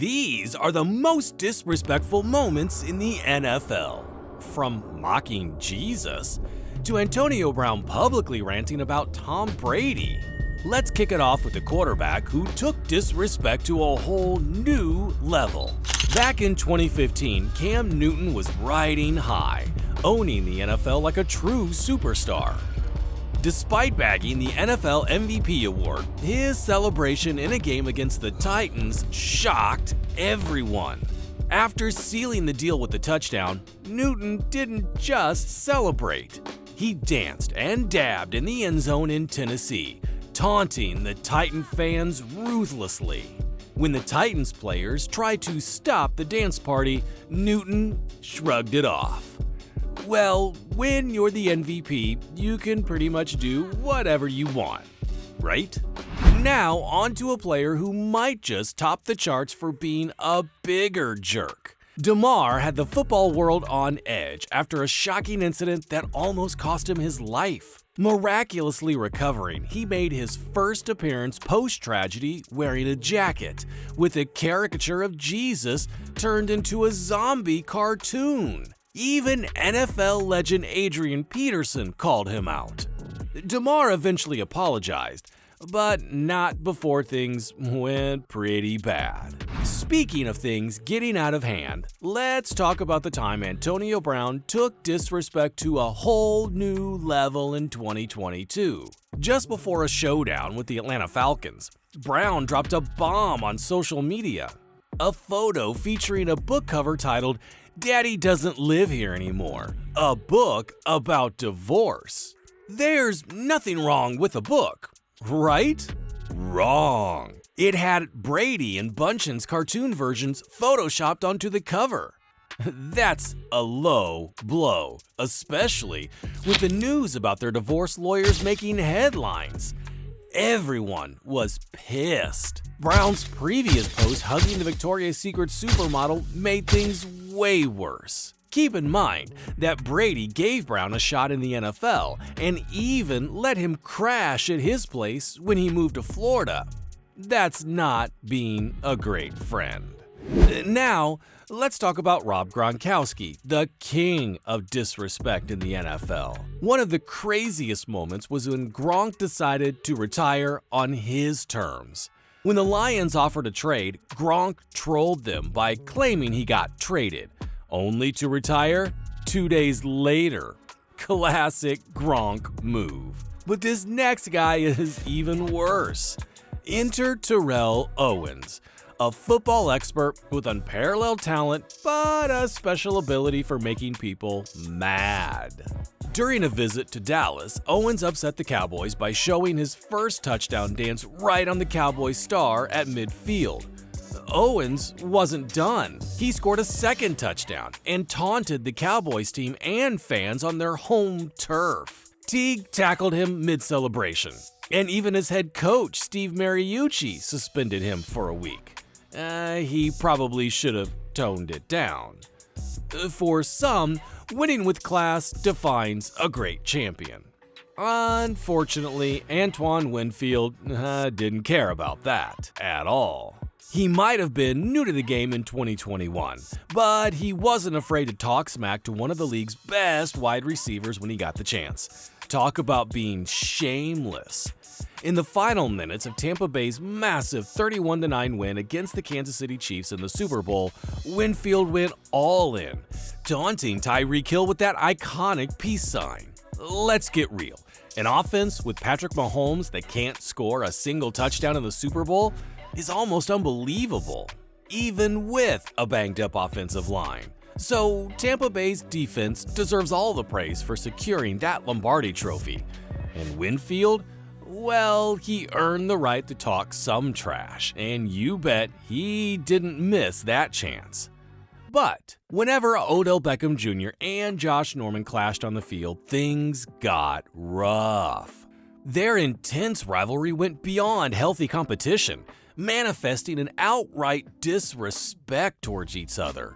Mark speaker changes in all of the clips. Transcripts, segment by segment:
Speaker 1: These are the most disrespectful moments in the NFL. From mocking Jesus to Antonio Brown publicly ranting about Tom Brady. Let's kick it off with the quarterback who took disrespect to a whole new level. Back in 2015, Cam Newton was riding high, owning the NFL like a true superstar. Despite bagging the NFL MVP award, his celebration in a game against the Titans shocked everyone. After sealing the deal with the touchdown, Newton didn't just celebrate. He danced and dabbed in the end zone in Tennessee, taunting the Titan fans ruthlessly. When the Titans players tried to stop the dance party, Newton shrugged it off. Well, when you're the MVP, you can pretty much do whatever you want, right? Now, on to a player who might just top the charts for being a bigger jerk. DeMar had the football world on edge after a shocking incident that almost cost him his life. Miraculously recovering, he made his first appearance post-tragedy wearing a jacket, with a caricature of Jesus turned into a zombie cartoon. Even NFL legend Adrian Peterson called him out. DeMar eventually apologized, but not before things went pretty bad. Speaking of things getting out of hand, let's talk about the time Antonio Brown took disrespect to a whole new level in 2022. Just before a showdown with the Atlanta Falcons, Brown dropped a bomb on social media. A photo featuring a book cover titled "Daddy Doesn't Live Here Anymore," a book about divorce. There's nothing wrong with a book, right? Wrong. It had Brady and Bunchin's cartoon versions photoshopped onto the cover. That's a low blow, especially with the news about their divorce lawyers making headlines. Everyone was pissed. Brown's previous post hugging the Victoria's Secret supermodel made things way worse. Keep in mind that Brady gave Brown a shot in the NFL and even let him crash at his place when he moved to Florida. That's not being a great friend. Now, let's talk about Rob Gronkowski, the king of disrespect in the NFL. One of the craziest moments was when Gronk decided to retire on his terms. When the Lions offered a trade, Gronk trolled them by claiming he got traded, only to retire 2 days later. Classic Gronk move. But this next guy is even worse. Enter Terrell Owens, a football expert with unparalleled talent but a special ability for making people mad. During a visit to Dallas, Owens upset the Cowboys by showing his first touchdown dance right on the Cowboys star at midfield. Owens wasn't done. He scored a second touchdown and taunted the Cowboys team and fans on their home turf. Teague tackled him mid-celebration, and even his head coach, Steve Mariucci, suspended him for a week. He probably should have toned it down. For some, winning with class defines a great champion. Unfortunately, Antoine Winfield didn't care about that at all. He might have been new to the game in 2021, but he wasn't afraid to talk smack to one of the league's best wide receivers when he got the chance. Talk about being shameless. In the final minutes of Tampa Bay's massive 31-9 win against the Kansas City Chiefs in the Super Bowl, Winfield went all in, taunting Tyreek Hill with that iconic peace sign. Let's get real. An offense with Patrick Mahomes that can't score a single touchdown in the Super Bowl is almost unbelievable, even with a banged-up offensive line. So Tampa Bay's defense deserves all the praise for securing that Lombardi trophy. And Winfield, well, he earned the right to talk some trash, and you bet he didn't miss that chance. But whenever Odell Beckham Jr. and Josh Norman clashed on the field, things got rough. Their intense rivalry went beyond healthy competition, manifesting an outright disrespect towards each other.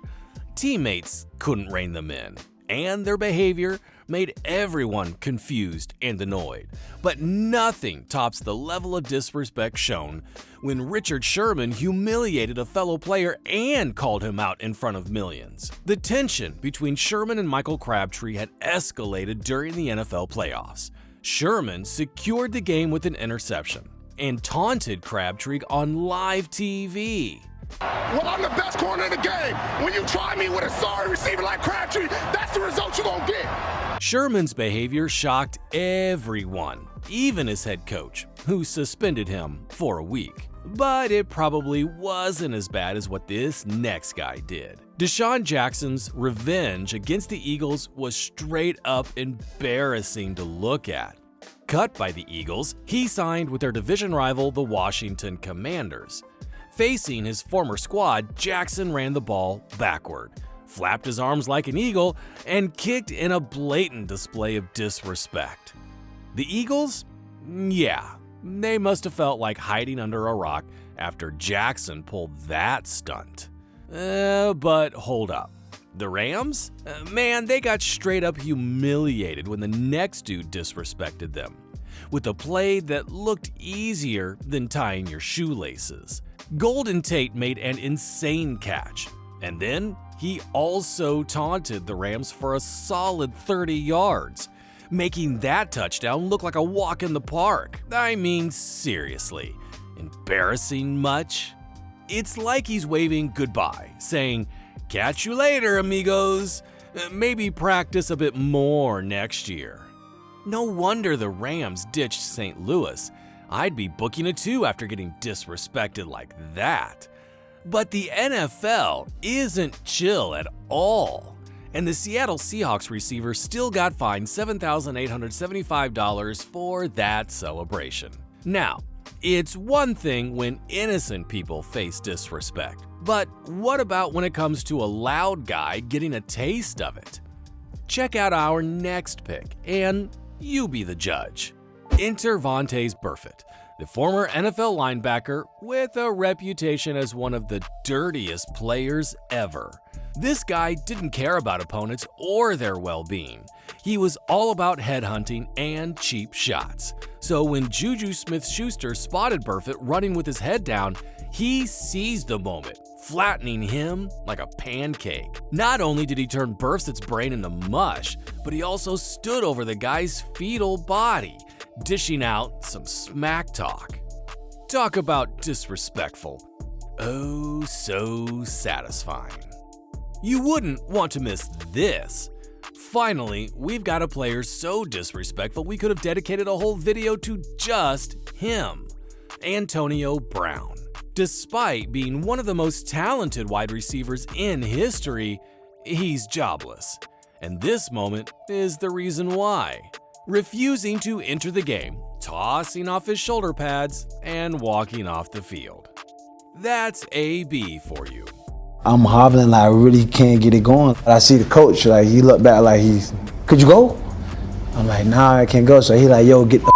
Speaker 1: Teammates couldn't rein them in, and their behavior made everyone confused and annoyed. But nothing tops the level of disrespect shown when Richard Sherman humiliated a fellow player and called him out in front of millions. The tension between Sherman and Michael Crabtree had escalated during the NFL playoffs. Sherman secured the game with an interception and taunted Crabtree on live TV.
Speaker 2: Well, I'm the best corner in the game. When you try me with a sorry receiver like Crabtree, that's the result you're gonna get.
Speaker 1: Sherman's behavior shocked everyone, even his head coach, who suspended him for a week. But it probably wasn't as bad as what this next guy did. Deshaun Jackson's revenge against the Eagles was straight up embarrassing to look at. Cut by the Eagles, he signed with their division rival, the Washington Commanders. Facing his former squad, Jackson ran the ball backward, flapped his arms like an eagle, and kicked in a blatant display of disrespect. The Eagles? Yeah, they must have felt like hiding under a rock after Jackson pulled that stunt. But hold up. The Rams? Man, they got straight up humiliated when the next dude disrespected them, with a play that looked easier than tying your shoelaces. Golden Tate made an insane catch, and then he also taunted the Rams for a solid 30 yards, making that touchdown look like a walk in the park. I mean, seriously, embarrassing much? It's like he's waving goodbye, saying, "Catch you later, amigos. Maybe practice a bit more next year." No wonder the Rams ditched St. Louis. I'd be booking a 2 after getting disrespected like that. But the NFL isn't chill at all, and the Seattle Seahawks receiver still got fined $7,875 for that celebration. Now, it's one thing when innocent people face disrespect, but what about when it comes to a loud guy getting a taste of it? Check out our next pick, and you be the judge. Enter Vontaze Burfict, the former NFL linebacker with a reputation as one of the dirtiest players ever. This guy didn't care about opponents or their well-being. He was all about headhunting and cheap shots. So when Juju Smith-Schuster spotted Burfict running with his head down, he seized the moment, flattening him like a pancake. Not only did he turn Burfict's brain into mush, but he also stood over the guy's fetal body, dishing out some smack talk. Talk about disrespectful. Oh, so satisfying. You wouldn't want to miss this. Finally, we've got a player so disrespectful we could have dedicated a whole video to just him, Antonio Brown. Despite being one of the most talented wide receivers in history, he's jobless. And this moment is the reason why. Refusing to enter the game, tossing off his shoulder pads, and walking off the field. That's AB for you.
Speaker 3: I'm hobbling, like I really can't get it going. I see the coach, like he looked back like could you go? I'm like, nah, I can't go. So he like, yo, get the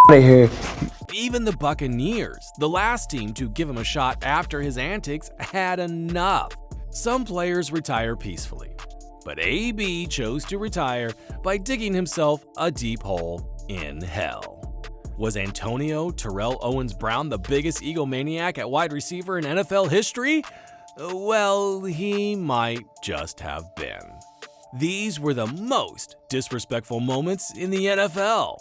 Speaker 3: out of here.
Speaker 1: Even the Buccaneers, the last team to give him a shot after his antics, had enough. Some players retire peacefully, but AB chose to retire by digging himself a deep hole in hell. Was Antonio Terrell Owens-Brown the biggest egomaniac at wide receiver in NFL history? Well, he might just have been. These were the most disrespectful moments in the NFL.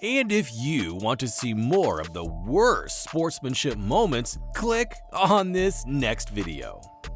Speaker 1: And if you want to see more of the worst sportsmanship moments, click on this next video.